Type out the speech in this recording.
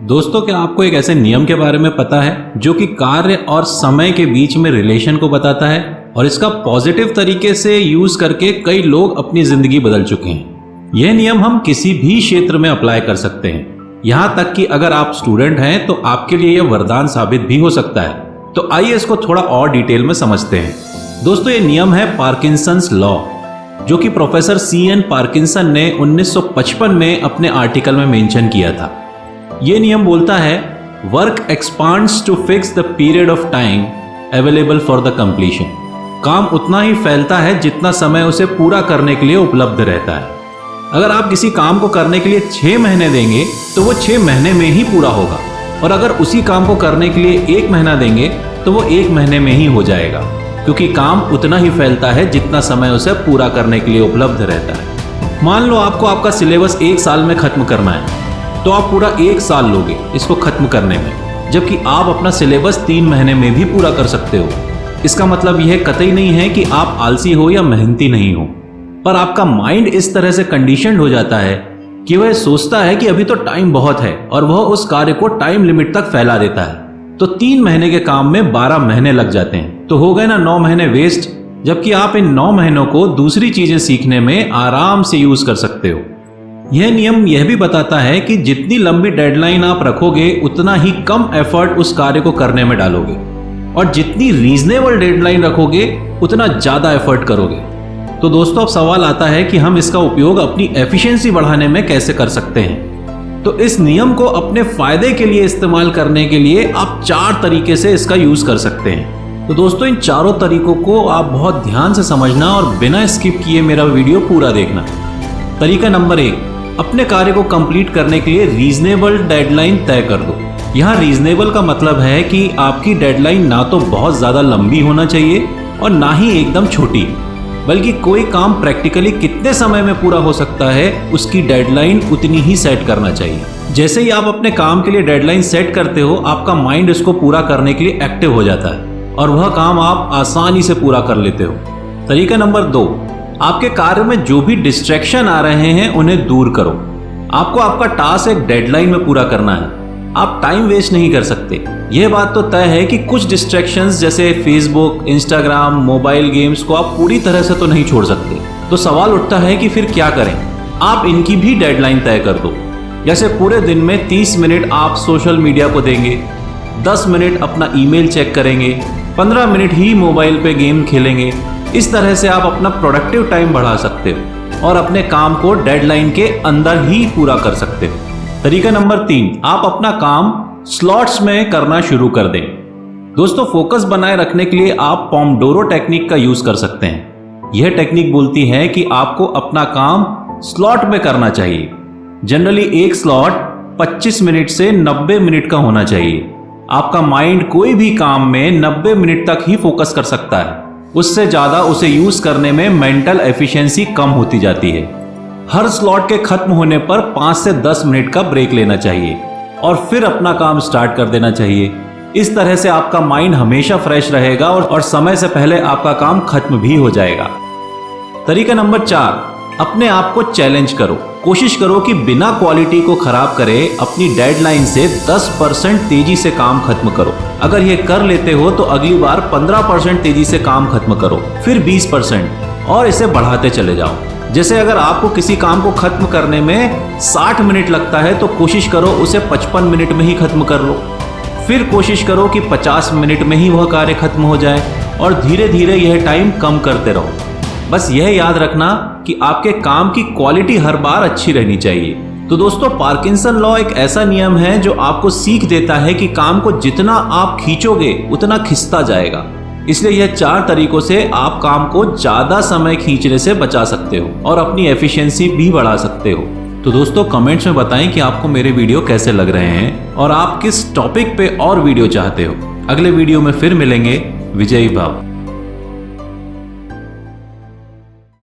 दोस्तों, क्या आपको एक ऐसे नियम के बारे में पता है जो कि कार्य और समय के बीच में रिलेशन को बताता है और इसका पॉजिटिव तरीके से यूज करके कई लोग अपनी जिंदगी बदल चुके हैं। यह नियम हम किसी भी क्षेत्र में अप्लाई कर सकते हैं, यहाँ तक कि अगर आप स्टूडेंट हैं तो आपके लिए यह वरदान साबित भी हो सकता है। तो आइए इसको थोड़ा और डिटेल में समझते हैं। दोस्तों, ये नियम है पार्किंसंस लॉ, जो कि प्रोफेसर C.N. पार्किंसन ने 1955 में अपने आर्टिकल में मेंशन किया था। ये नियम बोलता है, work expands to fix the period of time available for the completion. काम उतना ही फैलता है जितना समय उसे पूरा करने के लिए उपलब्ध रहता है। अगर आप किसी काम को करने के लिए 6 महीने देंगे तो वो 6 महीने में ही पूरा होगा, और अगर उसी काम को करने के लिए 1 महीना देंगे तो वो 1 महीने में ही हो जाएगा, क्योंकि काम उतना ही फैलता है जितना समय उसे पूरा करने के लिए उपलब्ध रहता है। मान लो आपको आपका सिलेबस 1 साल में खत्म करना है, तो आप पूरा 1 साल लोगे इसको खत्म करने में, जबकि आप अपना सिलेबस 3 महीने में भी पूरा कर सकते हो। इसका मतलब यह कतई नहीं है कि आप आलसी हो या मेहनती नहीं हो, पर आपका माइंड इस तरह से कंडीशनड हो जाता है कि वह सोचता है कि अभी तो टाइम बहुत है और वह उस कार्य को टाइम लिमिट तक फैला देता है। तो 3 महीने के काम में 12 महीने लग जाते हैं, तो हो गए ना 9 महीने वेस्ट, जबकि आप इन 9 महीनों को दूसरी चीजें सीखने में आराम से यूज कर सकते हो। यह नियम यह भी बताता है कि जितनी लंबी डेडलाइन आप रखोगे उतना ही कम एफर्ट उस कार्य को करने में डालोगे, और जितनी रीजनेबल डेडलाइन रखोगे उतना ज्यादा एफर्ट करोगे। तो दोस्तों, अब सवाल आता है कि हम इसका उपयोग अपनी एफिशिएंसी बढ़ाने में कैसे कर सकते हैं। तो इस नियम को अपने फायदे के लिए इस्तेमाल करने के लिए आप 4 तरीके से इसका यूज कर सकते हैं। तो दोस्तों, इन चारों तरीकों को आप बहुत ध्यान से समझना और बिना स्किप किए मेरा वीडियो पूरा देखना। तरीका नंबर 1, अपने कार्य को कंप्लीट करने के लिए रीजनेबल डेडलाइन तय कर दो। यहाँ रीजनेबल का मतलब है कि आपकी डेडलाइन ना तो बहुत ज्यादा लंबी होना चाहिए और ना ही एकदम छोटी, बल्कि कोई काम प्रैक्टिकली कितने समय में पूरा हो सकता है उसकी डेडलाइन उतनी ही सेट करना चाहिए। जैसे ही आप अपने काम के लिए डेडलाइन सेट करते हो, आपका माइंड उसको पूरा करने के लिए एक्टिव हो जाता है और वह काम आप आसानी से पूरा कर लेते हो। तरीका नंबर 2, आपके कार्य में जो भी डिस्ट्रैक्शन आ रहे हैं उन्हें दूर करो। आपको आपका टास्क एक डेडलाइन में पूरा करना है, आप टाइम वेस्ट नहीं कर सकते। यह बात तो तय है कि कुछ डिस्ट्रैक्शंस जैसे फेसबुक, इंस्टाग्राम, मोबाइल गेम्स को आप पूरी तरह से तो नहीं छोड़ सकते। तो सवाल उठता है कि फिर क्या करें। आप इनकी भी डेडलाइन तय कर दो। जैसे पूरे दिन में 30 मिनट आप सोशल मीडिया को देंगे, 10 मिनट अपना ईमेल चेक करेंगे, 15 मिनट ही मोबाइल पे गेम खेलेंगे। इस तरह से आप अपना प्रोडक्टिव टाइम बढ़ा सकते हो और अपने काम को डेडलाइन के अंदर ही पूरा कर सकते हो। तरीका नंबर 3, आप अपना काम स्लॉट्स में करना शुरू कर दें। दोस्तों, फोकस बनाए रखने के लिए आप पोमोडोरो टेक्निक का यूज कर सकते हैं। यह टेक्निक बोलती है कि आपको अपना काम स्लॉट में करना चाहिए। जनरली एक स्लॉट 25 मिनट से 90 मिनट का होना चाहिए। आपका माइंड कोई भी काम में 90 मिनट तक ही फोकस कर सकता है, उससे ज्यादा उसे यूज करने में मेंटल एफिशिएंसी कम होती जाती है। हर स्लॉट के खत्म होने पर 5 से 10 मिनट का ब्रेक लेना चाहिए और फिर अपना काम स्टार्ट कर देना चाहिए। इस तरह से आपका माइंड हमेशा फ्रेश रहेगा और समय से पहले आपका काम खत्म भी हो जाएगा। तरीका नंबर 4, अपने आप को चैलेंज करो। कोशिश करो कि बिना क्वालिटी को खराब करे अपनी डेडलाइन से 10% तेजी से काम खत्म करो। अगर ये कर लेते हो तो अगली बार 15% तेजी से काम खत्म करो, फिर 20% और इसे बढ़ाते चले जाओ। जैसे अगर आपको किसी काम को खत्म करने में 60 मिनट लगता है तो कोशिश करो उसे 55 मिनट में ही खत्म कर लो। फिर कोशिश करो कि 50 मिनट में ही वह कार्य खत्म हो जाए और धीरे धीरे यह टाइम कम करते रहो। बस यह याद रखना कि आपके काम की क्वालिटी हर बार अच्छी रहनी चाहिए। तो दोस्तों, पार्किंसन लॉ एक ऐसा नियम है जो आपको सीख देता है कि काम को जितना आप खींचोगे उतना खिंचता जाएगा। इसलिए यह 4 तरीकों से आप काम को ज्यादा समय खींचने से बचा सकते हो और अपनी एफिशिएंसी भी बढ़ा सकते हो। तो दोस्तों, कमेंट्स में बताएं कि आपको मेरे वीडियो कैसे लग रहे हैं और आप किस टॉपिक पे और वीडियो चाहते हो। अगले वीडियो में फिर मिलेंगे। विजयी भाव।